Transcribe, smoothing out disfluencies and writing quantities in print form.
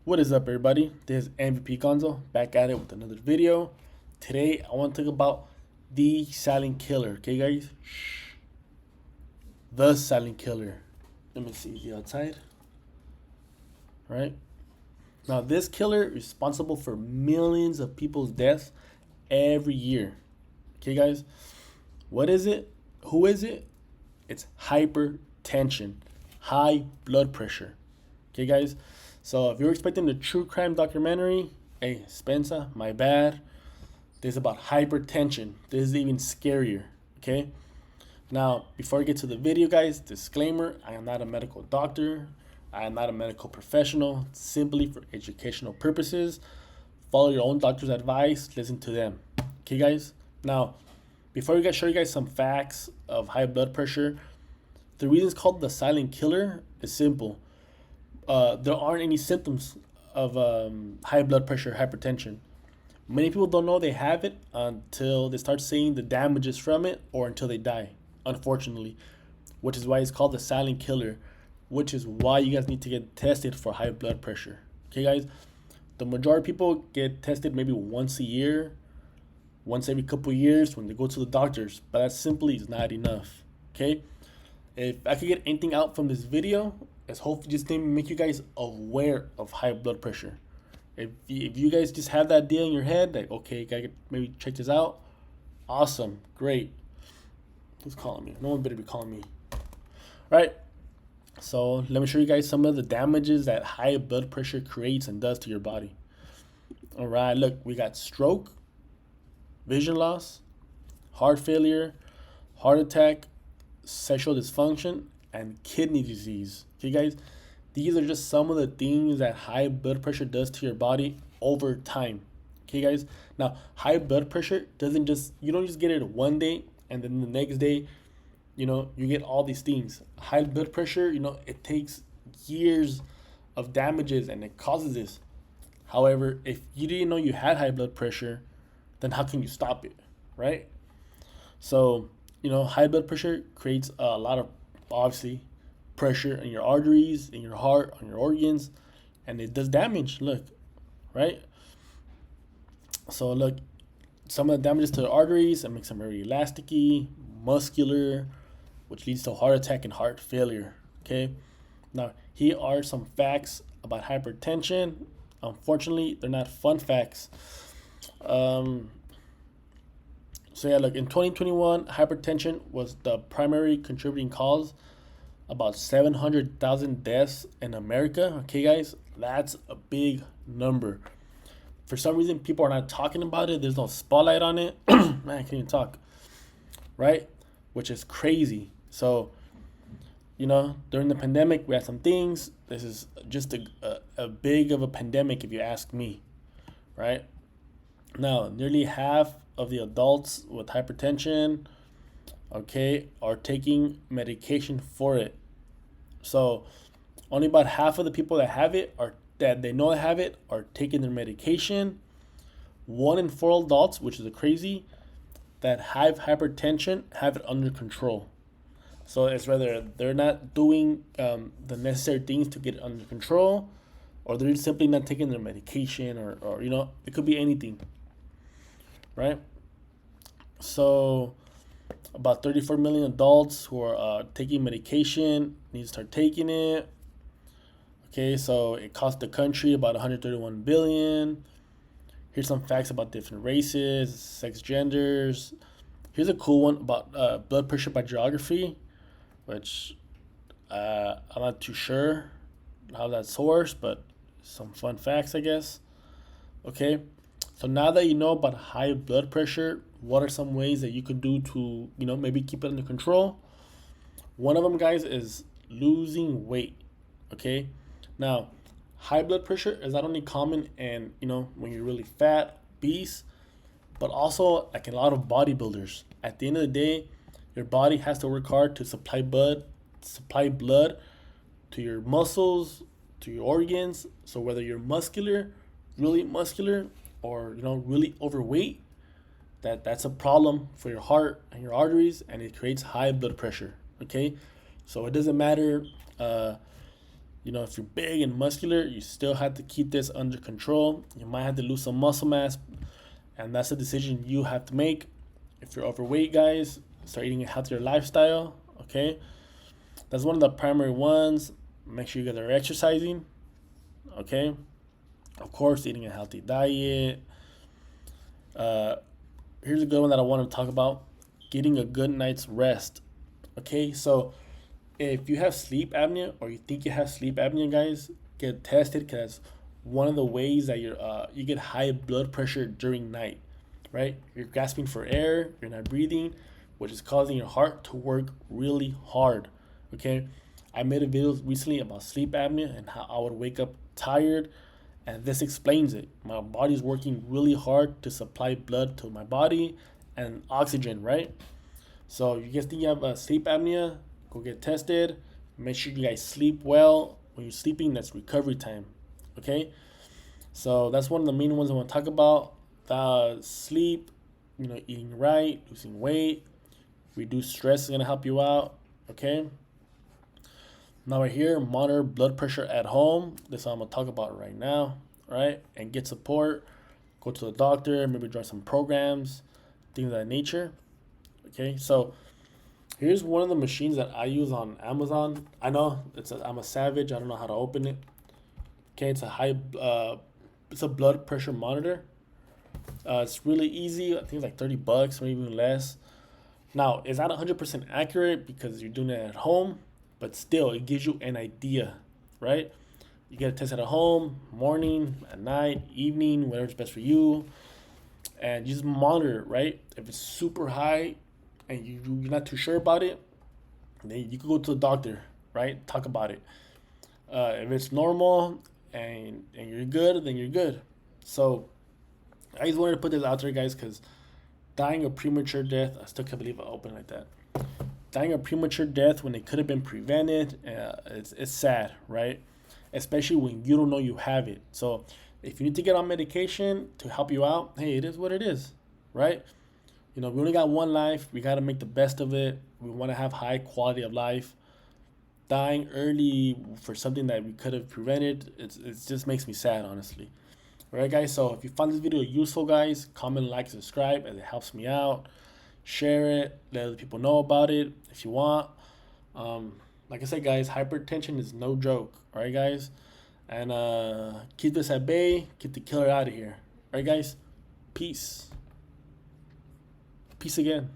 What is up, everybody? This is MVP Gonzo back at it with another video. Today, I want to talk about the silent killer. Okay, guys? Shh. The silent killer. Let me see the outside. Right now, this killer is responsible for millions of people's deaths every year. Okay, guys? What is it? Who is it? It's hypertension, high blood pressure. Okay, guys? So if you're expecting the true crime documentary, hey, Spencer, my bad. This is about hypertension. This is even scarier. Okay? Now, before I get to the video, guys, disclaimer, I am not a medical doctor. I am not a medical professional. Simply for educational purposes. Follow your own doctor's advice. Listen to them. Okay, guys? Now, before we show you guys some facts of high blood pressure, the reason it's called the silent killer is simple. There aren't any symptoms of high blood pressure, hypertension. Many people don't know they have it until they start seeing the damages from it or until they die, unfortunately, which is why it's called the silent killer, which is why you guys need to get tested for high blood pressure. Okay, guys? The majority of people get tested maybe once a year, once every couple of years when they go to the doctors, but that simply is not enough. Okay? If I could get anything out from this video, it's hopefully just to make you guys aware of high blood pressure. If you guys just have that idea in your head, like, okay, gotta maybe check this out, awesome, great. Who's calling me? No one better be calling me. Right? So let me show you guys some of the damages that high blood pressure creates and does to your body. All right, look, we got stroke, vision loss, heart failure, heart attack, sexual dysfunction, and kidney disease. Okay, guys, these are just some of the things that high blood pressure does to your body over time. Okay, guys, now high blood pressure doesn't just, you don't just get it one day and then the next day, you get all these things. High blood pressure, it takes years of damages and it causes this. However, if you didn't know you had high blood pressure, then how can you stop it, right? So, high blood pressure creates a lot of, obviously, pressure in your arteries, in your heart, on your organs, and it does damage. Look, right? So, look, some of the damages to the arteries, it makes them very elasticy, muscular, which leads to heart attack and heart failure. Okay? Now, here are some facts about hypertension. Unfortunately, they're not fun facts. So yeah, look, in 2021, hypertension was the primary contributing cause, about 700,000 deaths in America. Okay, guys, that's a big number. For some reason, people are not talking about it. There's no spotlight on it. Man, I can't even talk. Right? Which is crazy. So, during the pandemic, we had some things. This is just a big of a pandemic, if you ask me. Right? Now, nearly half of the adults with hypertension, okay, are taking medication for it. So, only about half of the people that have it or that they know they have it are taking their medication. 1 in 4 adults, which is crazy, that have hypertension have it under control. So it's whether they're not doing the necessary things to get it under control, or they're simply not taking their medication, or it could be anything. Right? So about 34 million adults who are taking medication need to start taking it. Okay, so it costs the country about 131 billion. Here's some facts about different races, sex, genders. Here's a cool one about blood pressure by geography, which I'm not too sure how that's sourced, but some fun facts, I guess. Okay, so now that you know about high blood pressure, what are some ways that you can do to, maybe keep it under control? One of them, guys, is losing weight. Okay, now high blood pressure is not only common in, when you're really fat, obese, but also like in a lot of bodybuilders. At the end of the day, your body has to work hard to supply blood to your muscles, to your organs. So whether you're muscular, really muscular, or really overweight, that's a problem for your heart and your arteries, and it creates high blood pressure. Okay, so it doesn't matter If you're big and muscular, you still have to keep this under control. You might have to lose some muscle mass, and that's a decision you have to make. If you're overweight, guys, start eating a healthier lifestyle. Okay, that's one of the primary ones. Make sure you guys are exercising. Okay, of course, eating a healthy diet. Uh, Here's a good one that I want to talk about: getting a good night's rest. Okay, so if you have sleep apnea or you think you have sleep apnea, guys, get tested because one of the ways that you get high blood pressure during night, right? You're gasping for air, you're not breathing, which is causing your heart to work really hard. Okay, I made a video recently about sleep apnea and how I would wake up tired, and this explains it. My body's working really hard to supply blood to my body and oxygen, right? So you guys think you have sleep apnea? Go get tested. Make sure you guys sleep well. When you're sleeping, that's recovery time. Okay? So that's one of the main ones I want to talk about. Sleep, eating right, losing weight, reduce stress is going to help you out. Okay? Now right here, monitor blood pressure at home. This is what I'm going to talk about right now. Right? And get support. Go to the doctor, maybe join some programs, things of that nature. Okay? So here's one of the machines that I use on Amazon. I know I'm a savage. I don't know how to open it. Okay, it's a blood pressure monitor. It's really easy. I think it's like $30, maybe even less. Now, it's not 100% accurate because you're doing it at home, but still, it gives you an idea, right? You get a test at home, morning, at night, evening, whatever's best for you, and you just monitor it, right? If it's super high, and you're not too sure about it, then you could go to the doctor, right? Talk about it. If it's normal and you're good, then you're good. So I just wanted to put this out there, guys, because dying a premature death, I still can't believe I opened like that. Dying a premature death when it could have been prevented, it's sad, right? Especially when you don't know you have it. So if you need to get on medication to help you out, hey, it is what it is, right? We only got one life. We got to make the best of it. We want to have high quality of life. Dying early for something that we could have prevented, it just makes me sad, honestly. All right, guys. So if you found this video useful, guys, comment, like, subscribe, as it helps me out. Share it. Let other people know about it if you want. Like I said, guys, hypertension is no joke. All right, guys. And keep this at bay. Keep the killer out of here. All right, guys. Peace. Peace again.